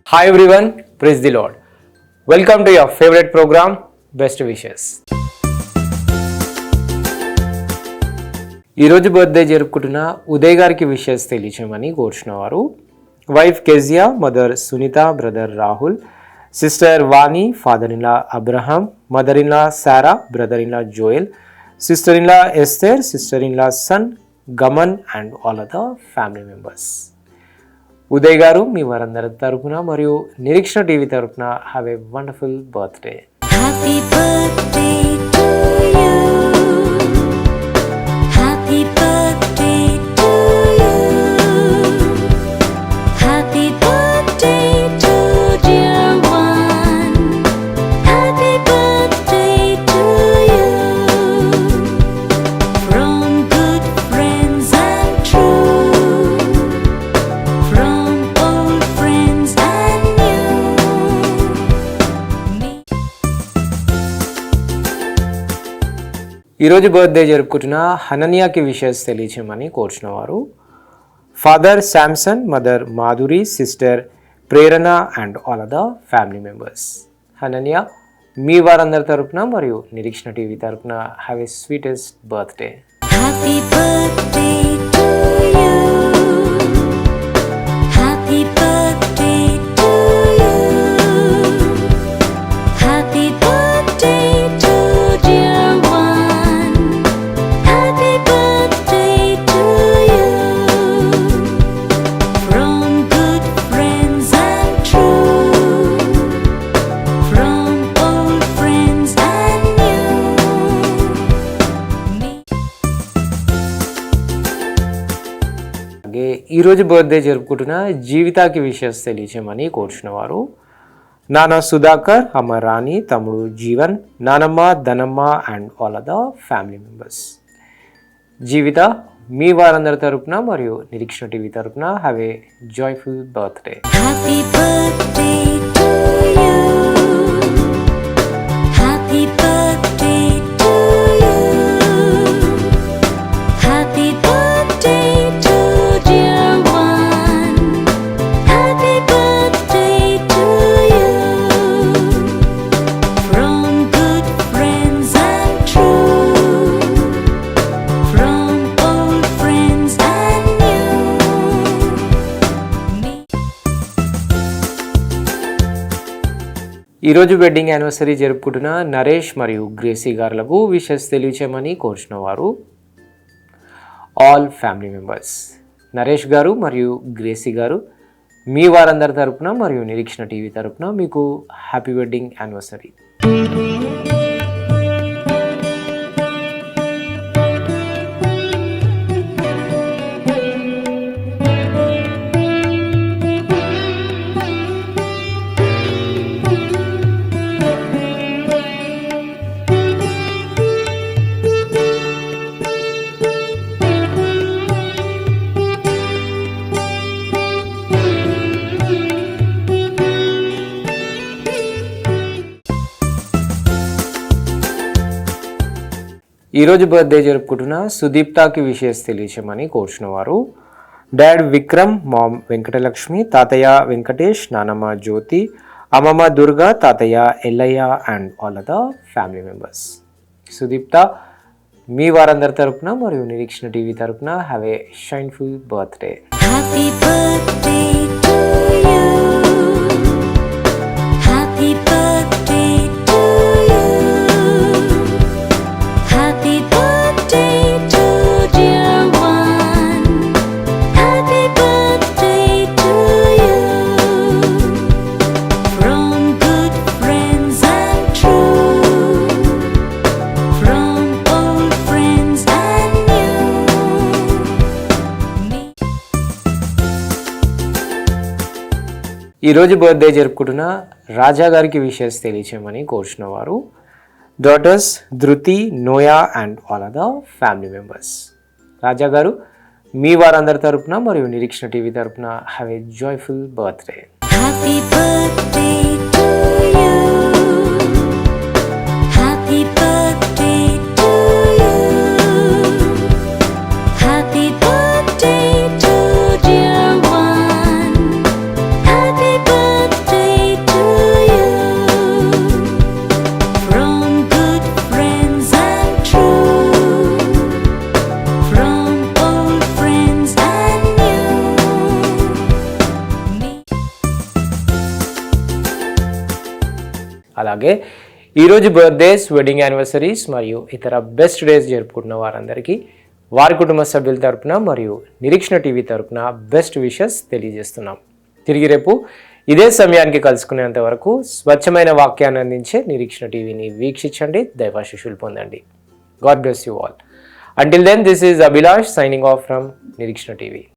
Hi everyone, praise the Lord. Welcome to your favorite program, Best Wishes. ఈరోజు birthday జరుపుకుంటున్న ఉదయ్ గారికి wishes తెలియచేయమని కోరుచున్నవారు wife Keziah, mother Sunitha, brother Rahul, sister Vani, father in law Abraham, mother in law Sarah, brother in law Joel, sister in law Esther, sister in law సన్ గమన్ and all other family members. Uday గారు మీ వారందరి తరపున మరియు నిరీక్షణ టీవీ తరపున have a wonderful birthday. Happy birthday to you. Happy birthday to you. Happy birthday to dear one. Happy birthday to you. From good friends and true. ఈరోజు birthday జరుపుకుంటున్న హనన్యాకి wishes తెలియచేయమని కోరుచున్నవారు father Samson, mother Madhuri, sister Prerana and all other family members. Hananya మీ వారందరి తరపున మరియు Nireekshana TV తరపున have a sweetest birthday. Happy birthday to you. Happy birthday to you. Happy birthday to dear one. Happy birthday to you. From good friends and true. From old friends and new. అలాగే ఈరోజు birthday జరుపుకుంటున్న జీవితాకి wishes తెలియచేయమని కోరుచున్నవారు నాన్న సుధాకర్, అమ్మ రాణి, తమ్ముడు జీవన్, నానమ్మ Dhanamma and all other family members. Jeevitha మీ వారందరి తరపున మరియు నిరీక్షణ టీవీ తరపున have a joyful birthday. Happy birthday to you. Happy birthday to you. Happy birthday to dear one. Happy birthday to you. From good friends and true. From old friends and new. ఈరోజు wedding anniversary జరుపుకుంటున్న నరేష్ మరియు Gracy గారులకు wishes తెలియచేయమని కోరుచున్నవారు all family members. Naresh గారు మరియు Gracie గారు మీ వారందరి తరపున మరియు నిరీక్షణ టీవీ తరపున మీకు హ్యాపీ వెడ్డింగ్ యానివర్సరీ. ఈరోజు బర్త్డే జరుపుకుంటున్న సుదీప్తాకి విషెస్ తెలియచేయమని కోరుచున్నవారు డాడ్ విక్రమ్, మామ్ వెంకటలక్ష్మి, తాతయ్య వెంకటేష్, నానమ్మ జ్యోతి, అమ్మమ్మ దుర్గా, తాతయ్య Ellaiah and all other family members. Sudeeptha మీ వారందరి తరపున మరియు నిరీక్షణ టీవీ తరపున have a shineful birthday. Happy birthday to you. Happy birthday to you. Happy birthday to dear one. Happy birthday to you. From good friends and true. From old friends and new. ఈరోజు birthday జరుపుకుంటున్న రాజా గారికి wishes తెలియచేయమని కోరుచున్నవారు daughters Dhruthi, Noya and all other family members. Raja గారు మీ వారందరి తరపున మరియు నిరీక్షణ టీవీ తరపున have a joyful birthday. Happy birthday to you. Happy birthday to you. Happy birthday to dear one. Happy birthday అలాగే ఈరోజు బర్త్డేస్, వెడ్డింగ్ యానివర్సరీస్ మరియు ఇతర బెస్ట్ డేస్ జరుపుకుంటున్న వారందరికీ వారి కుటుంబ సభ్యుల తరపున మరియు నిరీక్షణ టీవీ తరపున బెస్ట్ విషెస్ తెలియజేస్తున్నాం. తిరిగి రేపు ఇదే సమయానికి కలుసుకునేంత వరకు స్వచ్ఛమైన వాక్యాన్ని అందించే నిరీక్షణ టీవీని వీక్షించండి, దైవాశీస్సులు పొందండి. God bless you all. Until then, this is Abhilash signing off from Nirikshna TV.